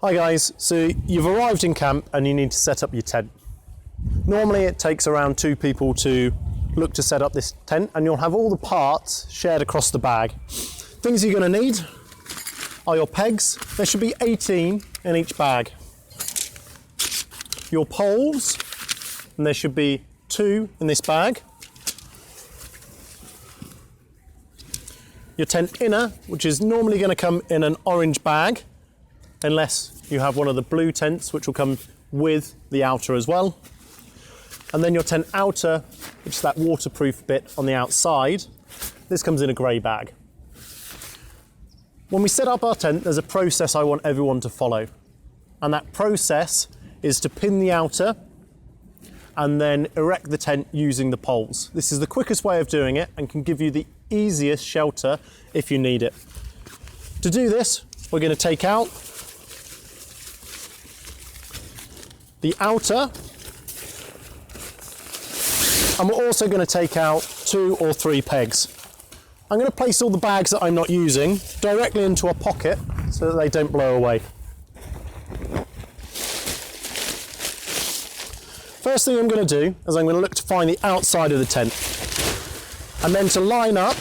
Hi guys, so you've arrived in camp and you need to set up your tent. Normally it takes around 2 people to look to set up this tent, and you'll have all the parts shared across the bag. Things you're going to need are your pegs. There should be 18 in each bag. Your poles, and there should be 2 in this bag. Your tent inner, which is normally going to come in an orange bag, unless you have one of the blue tents, which will come with the outer as well. And then your tent outer, which is that waterproof bit on the outside, this comes in a grey bag. When we set up our tent, there's a process I want everyone to follow. And that process is to pin the outer and then erect the tent using the poles. This is the quickest way of doing it and can give you the easiest shelter if you need it. To do this, we're going to take out the outer, and we're also going to take out 2 or 3 pegs. I'm going to place all the bags that I'm not using directly into a pocket so that they don't blow away. First thing I'm going to do is I'm going to look to find the outside of the tent, and then to line up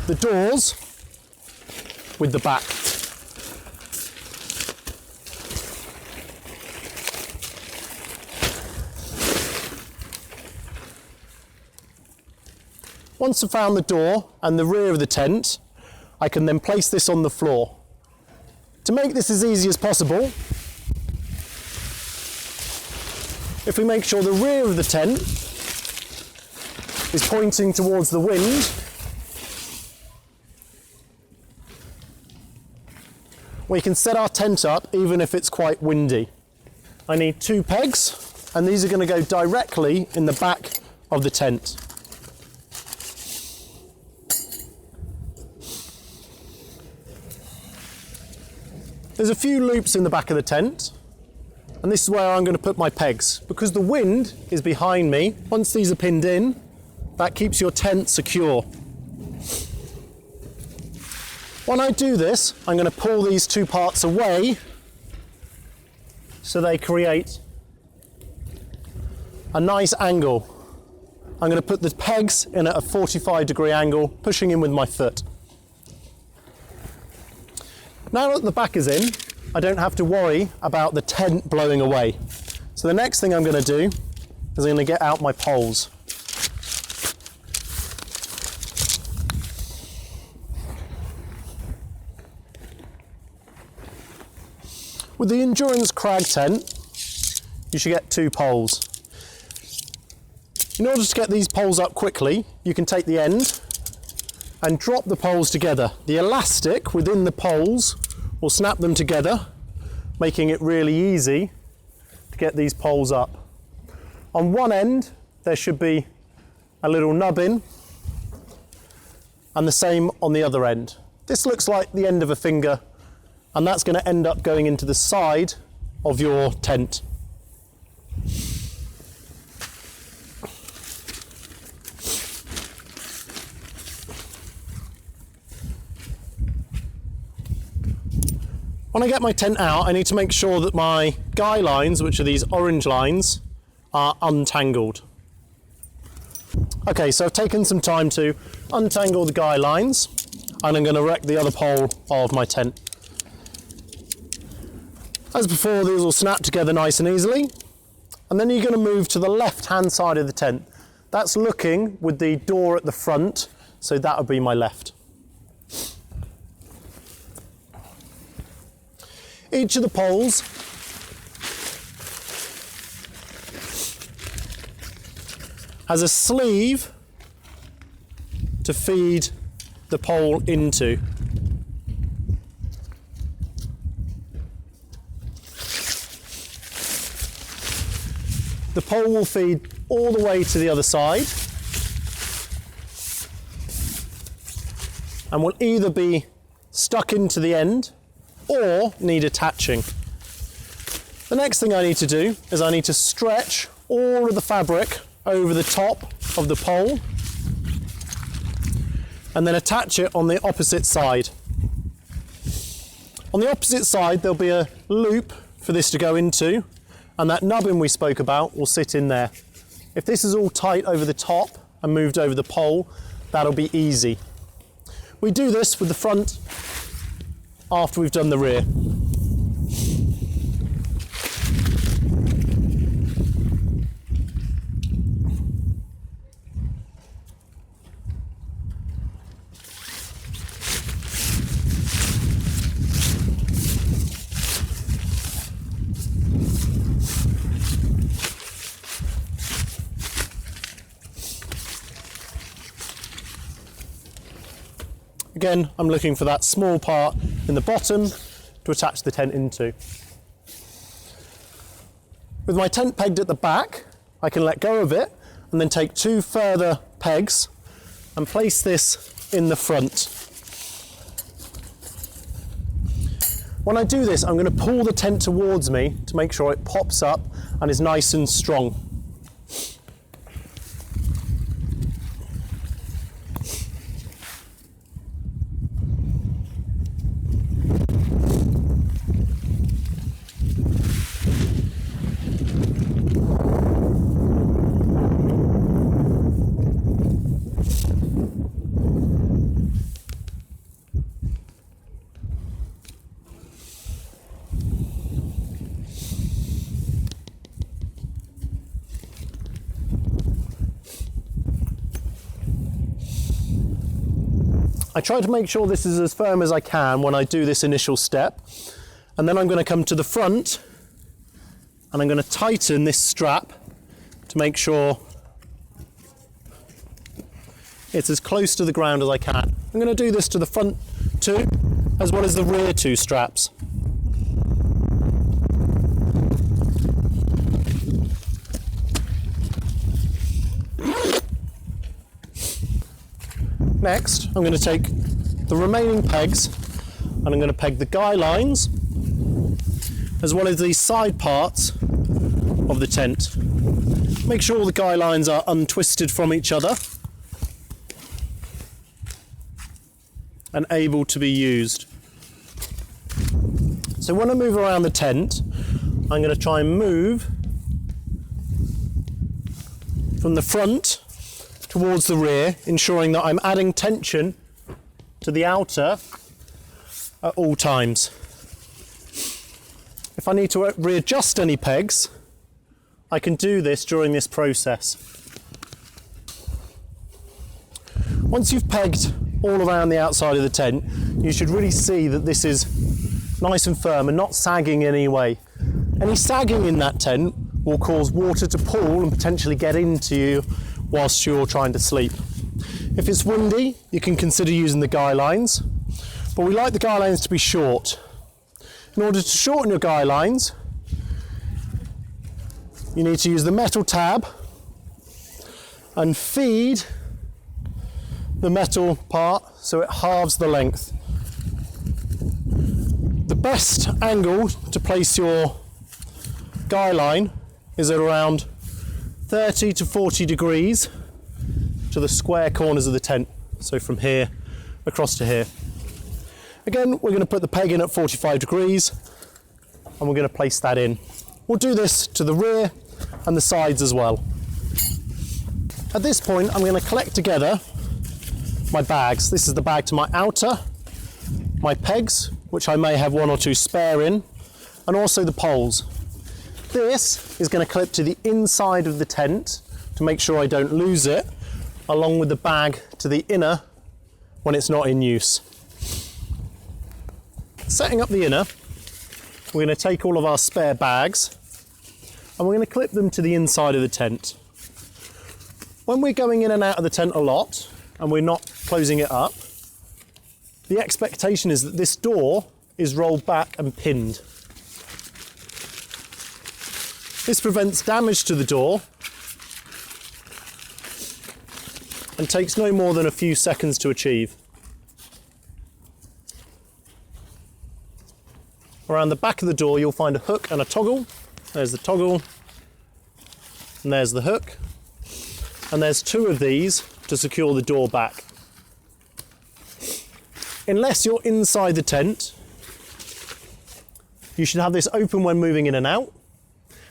the doors with the back. Once I've found the door and the rear of the tent, I can then place this on the floor. To make this as easy as possible, if we make sure the rear of the tent is pointing towards the wind, we can set our tent up even if it's quite windy. I need 2 pegs, and these are going to go directly in the back of the tent. There's a few loops in the back of the tent, and this is where I'm going to put my pegs. Because the wind is behind me, once these are pinned in, that keeps your tent secure. When I do this, I'm going to pull these 2 parts away so they create a nice angle. I'm going to put the pegs in at a 45-degree angle, pushing in with my foot. Now that the back is in, I don't have to worry about the tent blowing away. So the next thing I'm going to do is I'm going to get out my poles. With the Endurance Crag tent, you should get 2 poles. In order to get these poles up quickly, you can take the end and drop the poles together. The elastic within the poles will snap them together, making it really easy to get these poles up. On one end, there should be a little nubbin, and the same on the other end. This looks like the end of a finger, and that's going to end up going into the side of your tent. When I get my tent out, I need to make sure that my guy lines, which are these orange lines, are untangled. Okay, so I've taken some time to untangle the guy lines, and I'm going to erect the other pole of my tent. As before, these will snap together nice and easily, and then you're going to move to the left-hand side of the tent. That's looking with the door at the front, so that would be my left. Each of the poles has a sleeve to feed the pole into. The pole will feed all the way to the other side and will either be stuck into the end or need attaching. The next thing I need to do is I need to stretch all of the fabric over the top of the pole and then attach it on the opposite side. On the opposite side, there'll be a loop for this to go into, and that nubbin we spoke about will sit in there. If this is all tight over the top and moved over the pole, that'll be easy. We do this with the front after we've done the rear. Again, I'm looking for that small part in the bottom to attach the tent into. With my tent pegged at the back, I can let go of it and then take 2 further pegs and place this in the front. When I do this, I'm going to pull the tent towards me to make sure it pops up and is nice and strong. I try to make sure this is as firm as I can when I do this initial step, and then I'm going to come to the front and I'm going to tighten this strap to make sure it's as close to the ground as I can. I'm going to do this to the front 2 as well as the rear 2 straps. Next, I'm going to take the remaining pegs and I'm going to peg the guy lines as well as these side parts of the tent. Make sure all the guy lines are untwisted from each other and able to be used. So when I move around the tent, I'm going to try and move from the front towards the rear, ensuring that I'm adding tension to the outer at all times. If I need to readjust any pegs, I can do this during this process. Once you've pegged all around the outside of the tent, you should really see that this is nice and firm and not sagging in any way. Any sagging in that tent will cause water to pool and potentially get into you whilst you're trying to sleep. If it's windy, you can consider using the guy lines, but we like the guy lines to be short. In order to shorten your guy lines, you need to use the metal tab and feed the metal part so it halves the length. The best angle to place your guy line is at around 30 to 40 degrees to the square corners of the tent. So from here across to here. Again, we're going to put the peg in at 45 degrees and we're going to place that in. We'll do this to the rear and the sides as well. At this point, I'm going to collect together my bags. This is the bag to my outer, my pegs, which I may have 1 or 2 spare in, and also the poles. This is going to clip to the inside of the tent to make sure I don't lose it, along with the bag to the inner when it's not in use. Setting up the inner, we're going to take all of our spare bags and we're going to clip them to the inside of the tent. When we're going in and out of the tent a lot and we're not closing it up, the expectation is that this door is rolled back and pinned. This prevents damage to the door and takes no more than a few seconds to achieve. Around the back of the door you'll find a hook and a toggle. There's the toggle and there's the hook, and there's 2 of these to secure the door back. Unless you're inside the tent, You should have this open when moving in and out,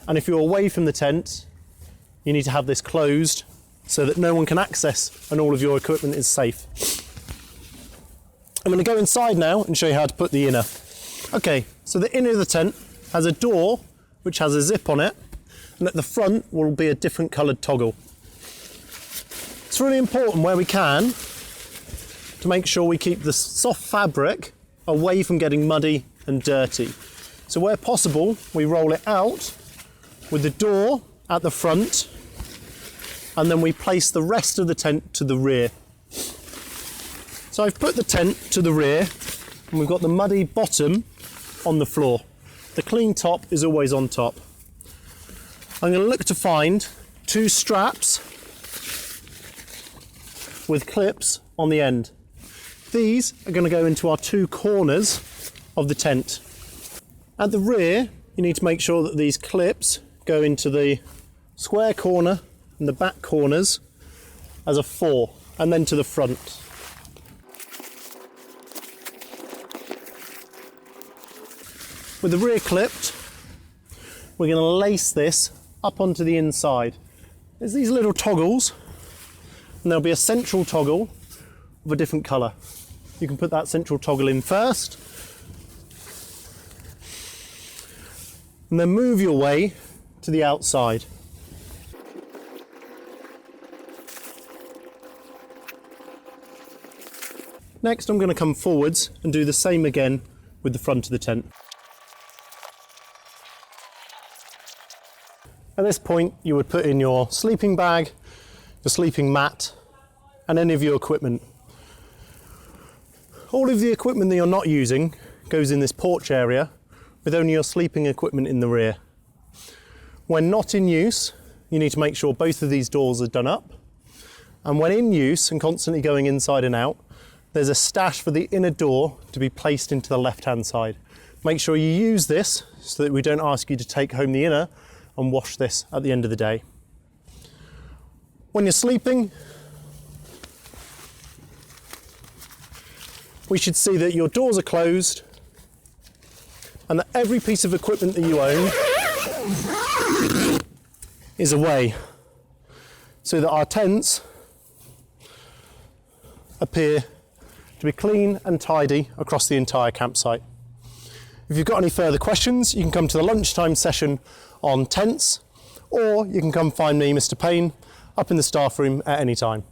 and if you're away from the tent, you need to have this closed so that no one can access and all of your equipment is safe. I'm going to go inside now and show you how to put the inner. Okay, so the inner of the tent has a door which has a zip on it, and at the front will be a different coloured toggle. It's really important where we can to make sure we keep the soft fabric away from getting muddy and dirty. So where possible, we roll it out with the door at the front, and then we place the rest of the tent to the rear. So I've put the tent to the rear, and we've got the muddy bottom on the floor. The clean top is always on top. I'm going to look to find 2 straps with clips on the end. These are going to go into our 2 corners of the tent. At the rear, you need to make sure that these clips go into the square corner and the back corners as a 4, and then to the front. With the rear clipped, we're going to lace this up onto the inside. There's these little toggles, and there'll be a central toggle of a different colour. You can put that central toggle in first, and then move your way to the outside. Next, I'm going to come forwards and do the same again with the front of the tent. At this point, you would put in your sleeping bag, your sleeping mat, and any of your equipment. All of the equipment that you're not using goes in this porch area, with only your sleeping equipment in the rear. When not in use, you need to make sure both of these doors are done up. And when in use and constantly going inside and out, there's a stash for the inner door to be placed into the left-hand side. Make sure you use this so that we don't ask you to take home the inner and wash this at the end of the day. When you're sleeping, we should see that your doors are closed and that every piece of equipment that you own is away, so that our tents appear to be clean and tidy across the entire campsite. If you've got any further questions, you can come to the lunchtime session on tents, or you can come find me, Mr. Payne, up in the staff room at any time.